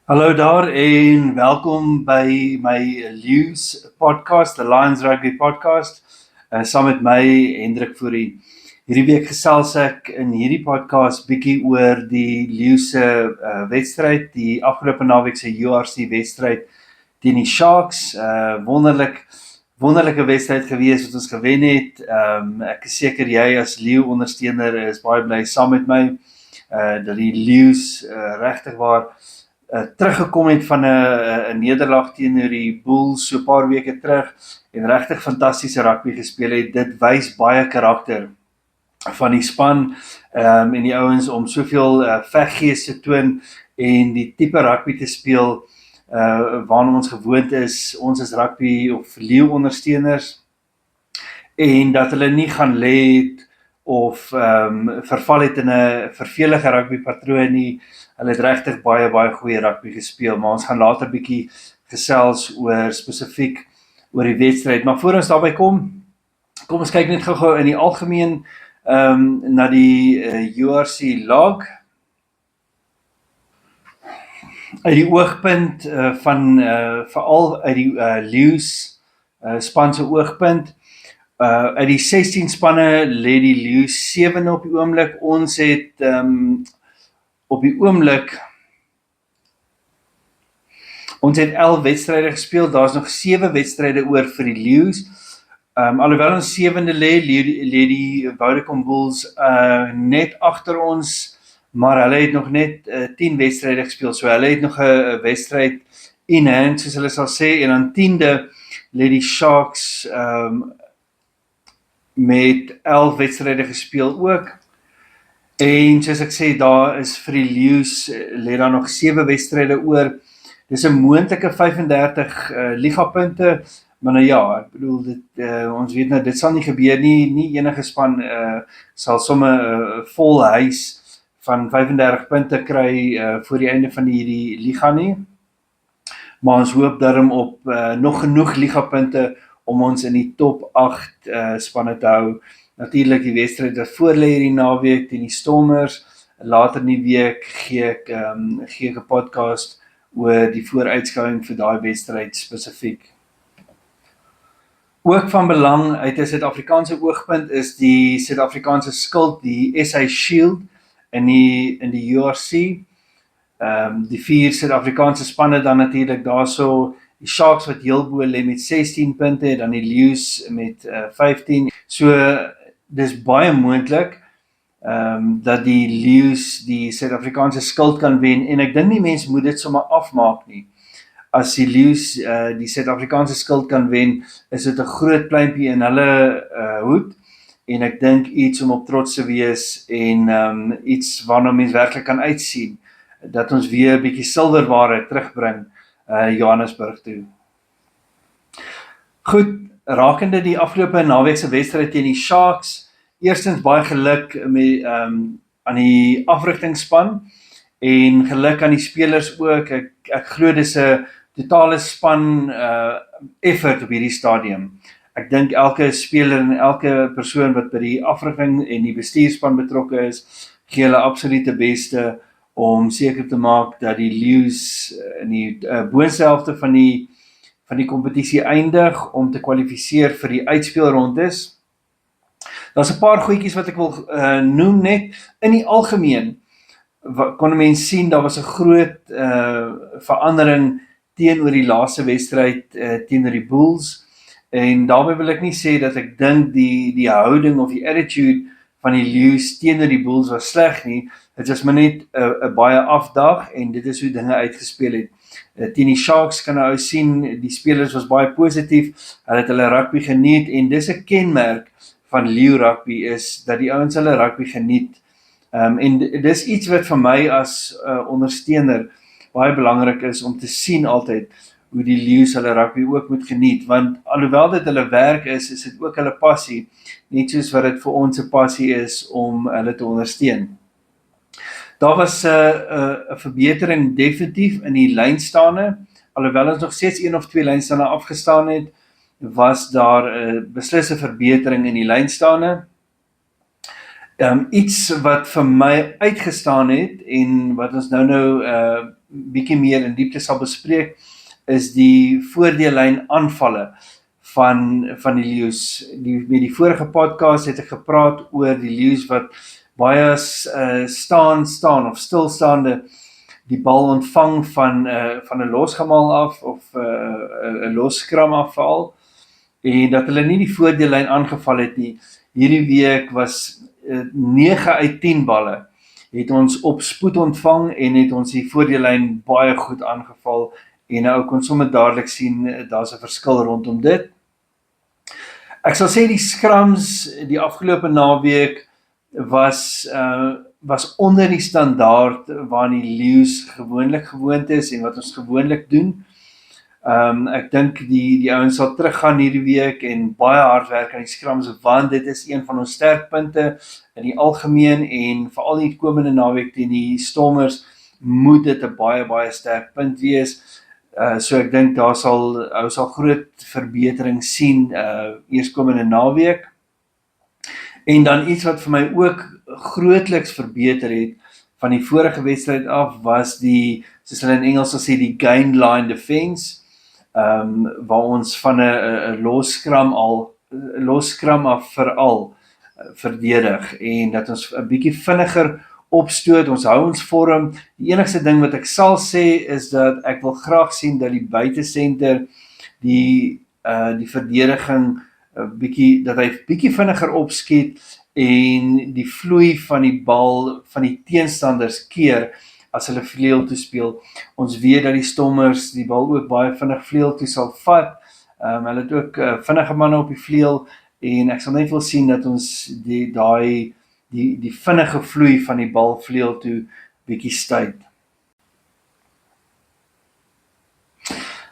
Hallo daar en welkom by my Leeu's podcast, the Lions Rugby podcast, saam met my Hendrik Fourie. Hierdie week gesels ek in hierdie podcast bietjie oor die Leeu's wedstryd, die afgelope naweek se URC wedstryd teen die Sharks. Wonderlike wedstryd gewees wat ons gewen het. Ek is seker jy as Leeu ondersteuner is baie bly saam met my dat die Leeu's regtig waar teruggekom het van 'n nederlaag teenoor die Bulls so 'n paar weke terug en regtig fantastiese rugby gespeel het. Dit wys baie karakter van die span en die ouens om soveel veggees te toon en die tipe rugby te speel waarna ons gewoond is. Ons is rugby of Leeu ondersteuners en dat hulle nie gaan lê het of verval het in 'n vervelige rugby patroon nie. Hulle het regtig baie goeie rugby gespeel, maar ons gaan later bietjie gesels oor spesifiek oor die wedstryd. Maar voor ons daarby kom ons kyk net gou-gou in die algemeen na die URC log. Uit die oogpunt van veral uit die Leeu's span se oogpunt. Uit die 16 spanne lê die Leeu's 7 op die oomblik. Ons het op die oomblik ons het 11 wedstryde gespeel. Daar's nog 7 wedstryde oor vir die Leeu's. Alhoewel ons 7de lê die Vodacom Bulls net agter ons, maar hulle het nog net 10 wedstryde gespeel. So hulle het nog 'n wedstryd in hand, soos hulle sal sê, en aan 10de lê die Sharks met 11 wedstryde gespeel ook. En soos ek sê, daar is vir die Leeu's lê daar nog 7 wedstryde oor. Dis 'n moontlike 35 ligapunte, maar nou ja, ek bedoel ons weet nou dit sal nie gebeur nie. Nie enige span sal sommer vol huis van 35 punte kry voor die einde van hierdie liga nie. Maar ons hoop daarom op nog genoeg ligapunte om ons in die top 8 spanne te hou. Natuurlik die wedstryd wat voor lê hierdie naweek teen die Stormers. Later in die week gee ek 'n podcast oor die vooruitskouing vir daai wedstryd spesifiek. Ook van belang uit 'n Suid-Afrikaanse oogpunt is die Suid-Afrikaanse skild, die SA Shield in die URC. Die 4 Suid-Afrikaanse spanne dan natuurlik daarso. Die Sharks wat heel bo lê met 16 punte, dan die Leeu's met 15. So dis baie moontlik dat die Leeu's die Suid-Afrikaanse skild kan wen en ek dink nie mense moet dit sommer afmaak nie. As die Leeu's die Suid-Afrikaanse skild kan wen, is dit 'n groot pluimpie in hulle hoed en ek dink iets om op trots te wees en iets waarna mens werklik kan uitsien dat ons weer 'n bietjie silwerware terugbring Johannesburg toe. Goed, rakende die afgelope naweek se wedstryd teen die Sharks. Eerstens baie geluk met aan die afrigtingspan en geluk aan die spelers ook. Ek glo dis 'n totale span effort op hierdie stadium. Ek dink elke speler en elke persoon wat by die afrigting en die bestuurspan betrokke is, gee hulle absolute beste om seker te maak dat die Leeu's in die boonste helfte van die kompetisie eindig om te kwalifiseer vir die uitspelrondes. Daar's 'n paar goedjies wat ek wil noem net. In die algemeen kon mense sien daar was 'n groot verandering teenoor die laaste wedstryd teenoor die Bulls. En daarmee wil ek nie sê dat ek dink die houding of die attitude van die Leeu's teenoor die Bulls was sleg nie. Dit is maar net 'n baie afdag en dit is hoe dinge uitgespeel het. Teen die Sharks kan nou sien, die spelers was baie positief, hulle het hulle rugby geniet en dis 'n kenmerk van Leeu rugby is dat die ouens hulle rugby geniet. En dis iets wat vir my as ondersteuner baie belangrik is om te sien altyd hoe die Leeu's hulle rugby ook moet geniet, want alhoewel dit hulle werk is dit ook hulle passie, net soos wat dit vir ons 'n passie is om hulle te ondersteun. Daar was 'n verbetering definitief in die lynstande, alhoewel ons nog steeds 1 of 2 lynstande afgestaan het, was daar 'n beslisse verbetering in die lynstande. Iets wat vir my uitgestaan het en wat ons nou bietjie meer in diepte sal bespreek, is die voordeellyn aanvalle van die leeu's. Met die vorige podcast het ek gepraat oor die leeu's wat baie staan of stilstaande die bal ontvang van 'n losgemaal af of 'n loskram af veral, en dat hulle nie die voordeellyn aangeval het nie. Hierdie week was 9 uit 10 balle het ons op spoed ontvang en het ons die voordeellyn baie goed aangeval, en nou kon sommer dadelik sien daar's 'n verskil rondom dit. Ek sal sê die scrums die afgelope naweek was onder die standaard waaraan die leeu's gewoonlik gewoond is en wat ons gewoonlik doen. Ek dink die ouens sal teruggaan hierdie week en baie hard werk aan die scrums, want dit is een van ons sterkpunte in die algemeen, en veral die komende naweek teen die Stormers moet dit 'n baie sterk punt wees. So ek dink daar sal groot verbetering sien eerskomende naweek. En dan iets wat vir my ook grootliks verbeter het van die vorige wedstryd af, was die, soos hulle in Engels sal sê, die gain line defense, waar ons van 'n loskram af veral verdedig, en dat ons 'n bietjie vinniger opstoot, ons hou ons vorm. Die enigste ding wat ek sal sê is dat ek wil graag sien dat die buitesenter die verdediging dat hy bietjie vinniger opskiet en die vloei van die bal van die teenstanders keer as hulle vleuel toe speel. Ons weet dat die Stormers die bal ook baie vinnig vleuel toe sal vat. Hulle het ook vinnige manne op die vleuel, en ek sal net wil sien dat ons die vinnige vloei van die bal vleuel toe bietjie stuit.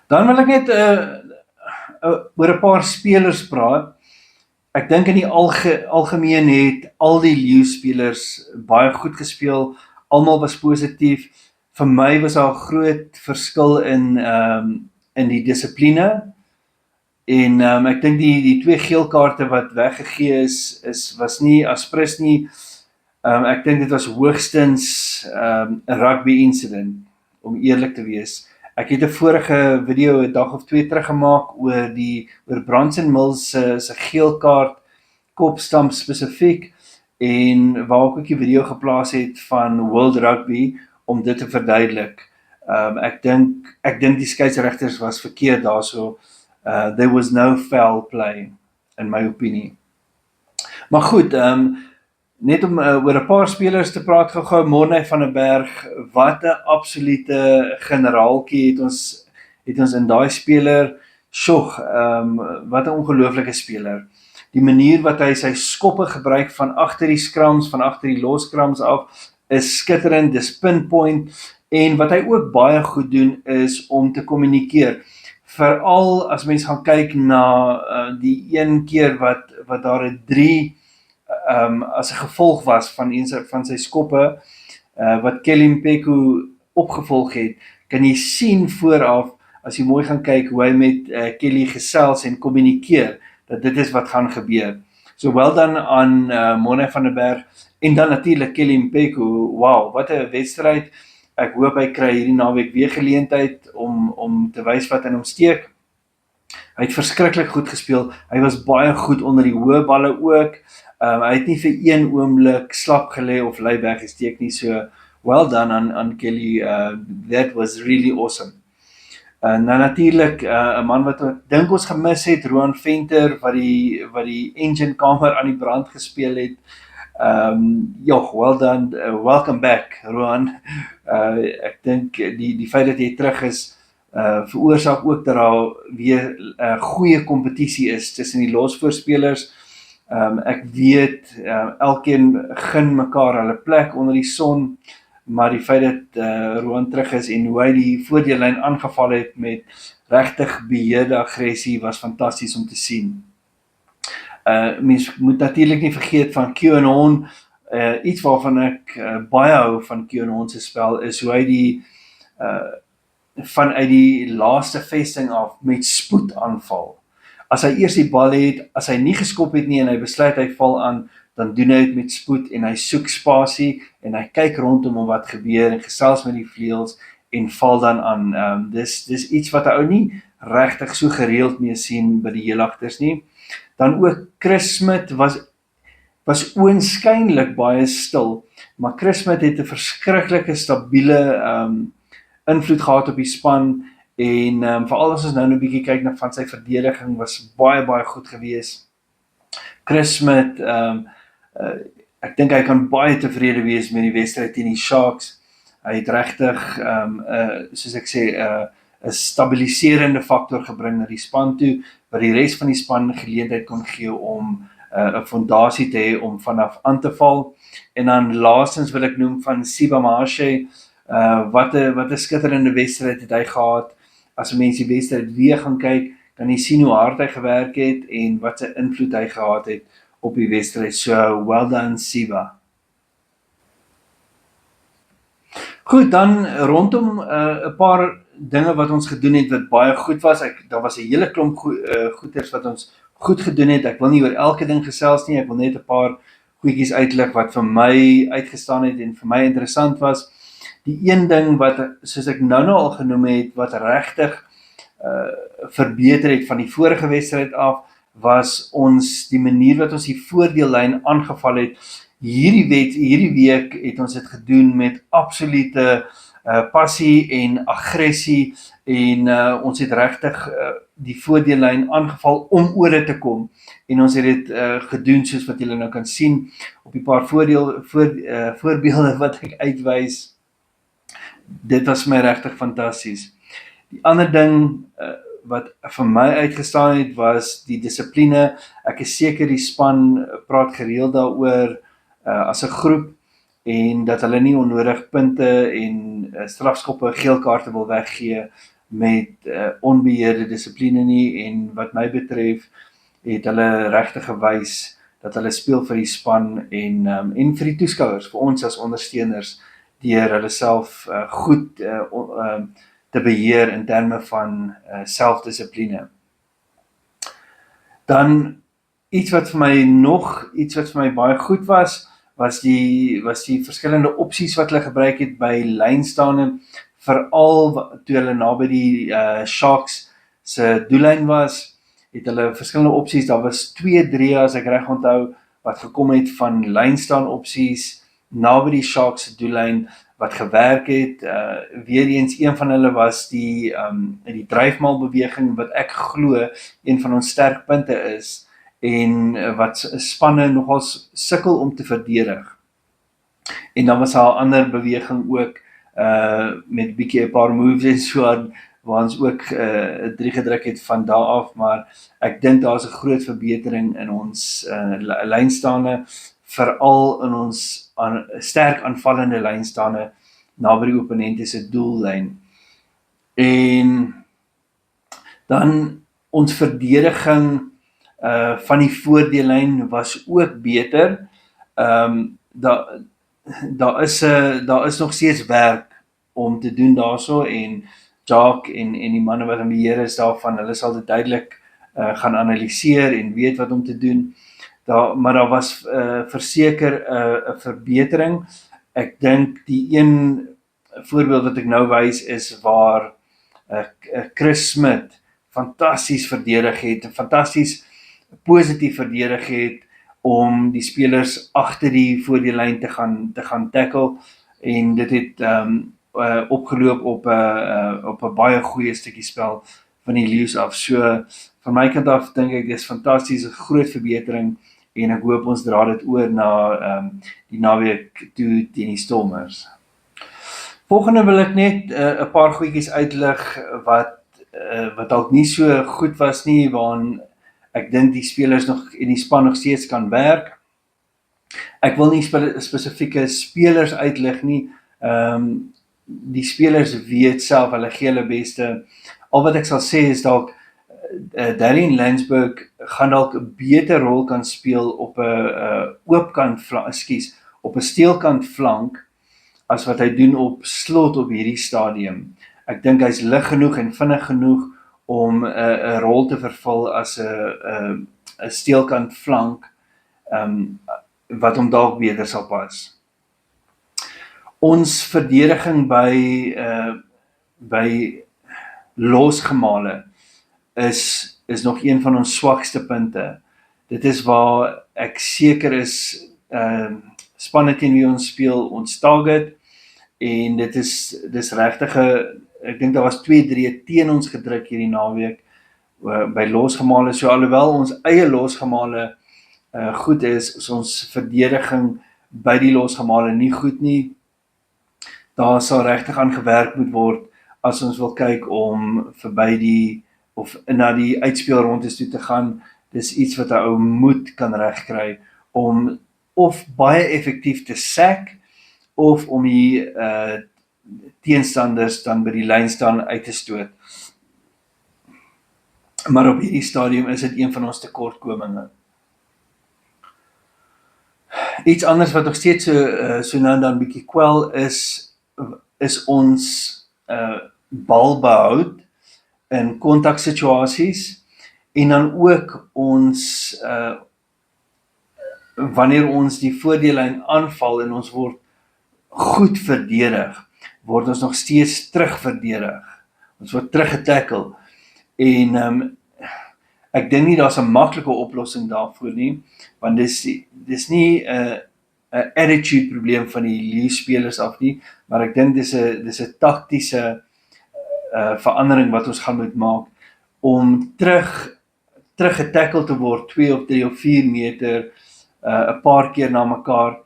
Dan wil ek net oor 'n paar spelers praat. Ek dink in die algemeen het al die Leeu's spelers baie goed gespeel. Almal was positief. Vir my was daar 'n groot verskil in die dissipline. En ek dink die 2 geel kaarte wat weggegee was nie aspres nie. Ek dink dit was hoogstens 'n rugby incident, om eerlik te wees. Ek het 'n vorige video 'n dag of 2 teruggemaak oor Branson Mills se geel kaart kopstamp spesifiek, en waar ek ook 'n video geplaas het van World Rugby om dit te verduidelik. Ek dink die skeieregters was verkeerd daarso. There was no foul play, in my opinie. Maar goed, net om oor 'n paar spelers te praat gou-gou. Morne van der Berg, wat 'n absolute generaaltjie het ons in daai speler. Sjog, wat 'n ongelooflike speler. Die manier wat hy sy skoppe gebruik van agter die scrums, van agter die loskrams af, is skitterend, dis pinpoint, en wat hy ook baie goed doen is om te kommunikeer. Veral as mens gaan kyk na die een keer wat daar 'n 3 as 'n gevolg was van sy skoppe, wat Kelly Mpeku opgevolg het, kan jy sien vooraf, as jy mooi gaan kyk hoe hy met Kelly gesels en kommunikeer, dat dit is wat gaan gebeur. So wel dan aan Morne van der Berg, en dan natuurlik Kelly Mpeku. Wow, wat 'n wedstryd. Ek hoop hy kry hierdie naweek weer geleentheid om te wys wat in hom steek. Hy het verskriklik goed gespeel. Hy was baie goed onder die hoë balle ook. Hy het nie vir een oomblik slap gelê of lui weggesteek nie. So well done aan Kelly. That was really awesome. Nou natuurlik 'n man wat ek dink ons gemis het, Roan Venter, wat die engine kamer aan die brand gespeel het. Well done, welcome back, Roan. Ek dink die feit dat jy terug is, veroorsaak ook dat daar weer goeie kompetisie is tussen die losvoorspelers. Ek weet, elkeen gun mekaar hulle plek onder die son, maar die feit dat Roan terug is en hoe hy die voordeellyn aangeval het met regtig beheerde aggressie was fantasties om te sien. Mens moet natuurlik nie vergeet van Kieran, iets waarvan ek baie hou van Kieran se spel, is hoe hy vanuit die laaste vesting af met spoed aanval. As hy eers die bal het, as hy nie geskop het nie en hy besluit hy val aan, dan doen hy dit met spoed en hy soek spasie en hy kyk rondom om wat gebeur en gesels met die vleuels en val dan aan. Dis iets wat 'n ou nie regtig so gereeld mee sien by die heelagters nie. Dan ook Chris Smith was oënskynlik baie stil, maar Chris Smith het 'n verskriklike stabiele invloed gehad op die span en veral as ons nou 'n bietjie kyk na van sy verdediging was baie goed gewees. Chris Smith, ek dink hy kan baie tevrede wees met die wedstryd teen die Sharks. Hy het regtig soos ek sê 'n stabiliserende faktor gebring na die span toe, wat die res van die span geleentheid kon gee om 'n fondasie te hê om vanaf aan te val. En dan laastens wil ek noem van Siba Mahashe, wat 'n skitterende wedstryd het hy gehad. As mense die wedstryd weer gaan kyk, kan jy sien hoe hard hy gewerk het en wat sy invloed hy gehad het op die wedstryd. So, well done Siba. Goed, dan rondom 'n paar dinge wat ons gedoen het wat baie goed was. Daar was 'n hele klomp goeders wat ons goed gedoen het. Ek wil nie oor elke ding gesels nie, ek wil net 'n paar goedjies uitlig wat vir my uitgestaan het en vir my interessant was. Die een ding wat, soos ek nou al genoem het, wat regtig verbeter het van die vorige wedstryd af, was die manier wat ons die voordeellyn aangeval het. Hierdie week het ons dit gedoen met absolute passie en aggressie en ons het regtig die voordeellyn aangeval om oor dit te kom en ons het dit gedoen soos wat julle nou kan sien op die paar voorbeelde wat ek uitwys. Dit was my regtig fantasties. Die ander ding wat vir my uitgestaan het was die dissipline. Ek is seker die span praat gereeld daaroor as 'n groep en dat hulle nie onnodig punte en strafskoppe, geelkaarte wil weggee met onbeheerde dissipline nie en wat my betref het hulle regtig gewys dat hulle speel vir die span en vir die toeskouers, vir ons as ondersteuners deur hulle self goed te beheer in terme van selfdissipline. Dan iets wat vir my baie goed was die verskillende opsies wat hulle gebruik het by lynstane, veral toe hulle naby die Sharks se doellyn was, het hulle verskillende opsies. Daar was 2 drieë as ek reg onthou wat gekom het van lynstaan opsies naby die Sharks se doellyn wat gewerk het. Weer eens een van hulle was die dryfmaal beweging wat ek glo een van ons sterkpunte is en wat spanne nogals sukkel om te verdedig. En dan was daar 'n ander beweging ook met bietjie 'n paar moves en so aan waar ons ook 3 gedruk het van daar af, maar ek dink daar's 'n groot verbetering in ons lynstane, veral in ons sterk aanvallende lynstane naby die opponente se doellyn. En dan ons verdediging van die voordeellyn was ook beter. Daar is nog steeds werk om te doen daarso en Jacques en die manne wat in beheer is daarvan, hulle sal dit duidelik gaan analiseer en weet wat om te doen. Maar daar was verseker 'n verbetering. Ek dink die een voorbeeld wat ek nou wys is waar Chris Smith fantasties verdedig het, fantasties positief verdedig het om die spelers agter die voordeellyn te gaan tackle en dit het opgeloop op 'n baie goeie stukkie spel van die Lions af. So van my kant af dink ek dis fantasties, 'n groot verbetering en ek hoop ons dra dit oor na die naweek toe teen die Stormers. Volgende wil ek net 'n paar goedjies uitlig wat dalk nie so goed was nie, waarin ek dink die spelers nog en die span nog steeds kan werk. Ek wil nie spesifieke spelers uitlig nie. Die spelers weet self, hulle gee hulle beste. Al wat ek sal sê is dalk Darian Landsberg gaan dalk 'n beter rol kan speel op 'n oopkant op 'n steelkant flank as wat hy doen op slot op hierdie stadium. Ek dink hy's lig genoeg en vinnig genoeg om 'n rol te vervul as 'n steelkant flank wat hom dalk beter sal pas. Ons verdediging by losgemale is nog een van ons swakste punte. Dit is waar ek seker is, spanne teen wie ons speel, ons target, en dis regtig ek dink daar was 2-3 teen ons gedruk hierdie naweek, by losgemale, so alhoewel ons eie losgemale goed is ons verdediging by die losgemale nie goed nie. Daar sal regtig aan gewerk moet word as ons wil kyk om verby of na die uitspelrondes toe te gaan. Dis iets wat 'n ou moet kan regkry om of baie effektief te sack of om die teenstanders dan by die lyn staan uit te stoot. Maar op hierdie stadium is dit een van ons tekortkominge. Iets anders wat nog steeds so nou en dan bietjie kwel is ons balbehoud in kontaksituasies en dan ook ons wanneer ons die voordeellyn aanval en ons word goed verdedig, word ons nog steeds terugverdedig. Ons word teruggetackle en ek dink nie daar's 'n maklike oplossing daarvoor nie, want dis nie 'n attitude probleem van die Leeu spelers af nie, maar ek dink dis 'n taktiese verandering wat ons gaan moet maak om teruggetackle te word 2 of 3 of 4 meter 'n paar keer na mekaar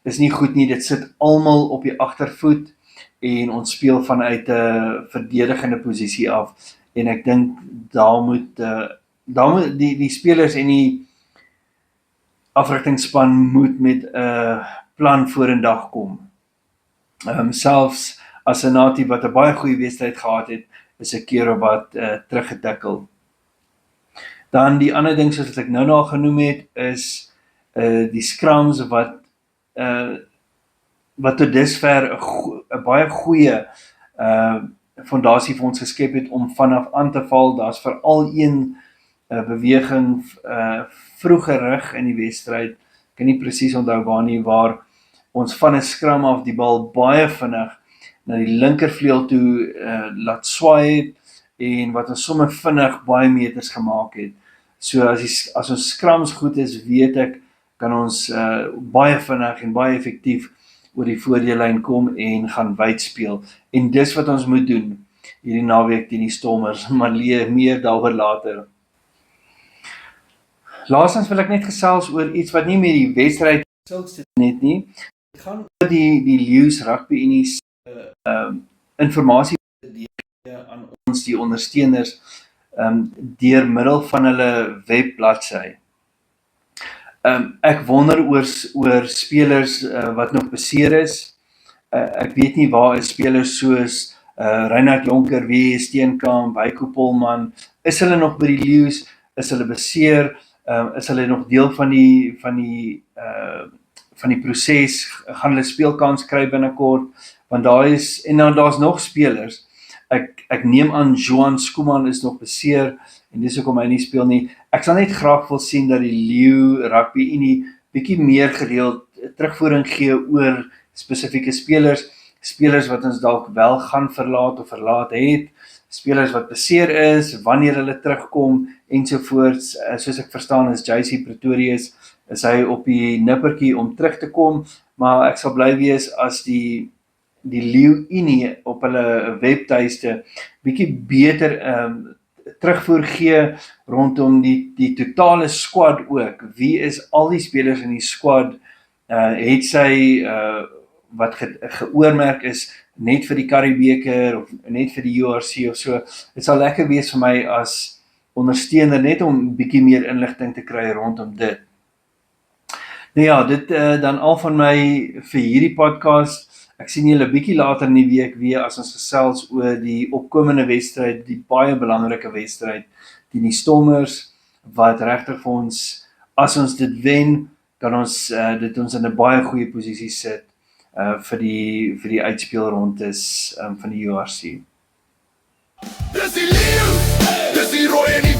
is nie goed nie. Dit sit almal op die agtervoet en ons speel vanuit 'n verdedigende posisie af en ek dink daar moet die spelers en die afrigtingspan moet met 'n plan vorendag kom. Selfs as 'n natie wat 'n baie goeie wedstryd gehad het, is 'n keer of wat teruggetackle. Dan die ander ding soos wat ek nou genoem het, is die scrums wat tot dusver 'n baie goeie fondasie vir ons geskep het om vanaf aan te val. Daar's veral een beweging vroegerig in die wedstryd, ek kan nie presies onthou waar nie, waar ons van 'n scrum af die bal baie vinnig na die linkervleuel toe laat swaai het en wat ons sommer vinnig baie meters gemaak het. So as ons scrums goed is, weet ek, kan ons baie vinnig en baie effektief oor die voordeellyn kom en gaan wyd speel. En dis wat ons moet doen hierdie naweek teen die Stormers, maar meer daaroor later. Laastens wil ek net gesels oor iets wat nie met die wedstryd net nie. Dit gaan oor die Leeu's Rugby Unie informasie aan ons, die ondersteuners, deur middel van hulle webbladsy. Ek wonder oor spelers wat nog beseer is. Ek weet nie waar is spelers soos Reinhard Jonker, W. Steenkamp, Heiko Polman, is hulle nog by die Leeu's, is hulle beseer, is hulle nog deel van die proses, gaan hulle speelkans kry binnekort, want daar's nog spelers. Ek neem aan Johan Skuman is nog beseer en dis hoekom hy nie speel nie. Ek sal net graag wil sien dat die Leeu Rugby Unie bietjie meer gereeld terugvoering gee oor spesifieke spelers wat ons dalk wel gaan verlaat of verlaat het, spelers wat beseer is, wanneer hulle terugkom ensovoorts. Soos ek verstaan is JC Pretorius, is hy op die nippertjie om terug te kom, maar ek sal bly wees as die Leeu Unie op hulle webtuiste bietjie beter terugvoer gee rondom die totale squad ook. Wie is al die spelers in die squad? Het sy wat geoormerk is net vir die Currie-beker of net vir die URC of so. Dit sal lekker wees vir my as ondersteuner net om bietjie meer inligting te kry rondom dit. Nou ja, dit dan al van my vir hierdie podcast. Ek sien julle bietjie later in die week weer as ons gesels oor die opkomende wedstryd, die baie belangrike wedstryd teen die Stormers, wat regtig vir ons, as ons dit wen, kan ons dit ons in 'n baie goeie posisie sit vir die uitspelrondes van die URC. Dis die Leeu, dis die rooi en die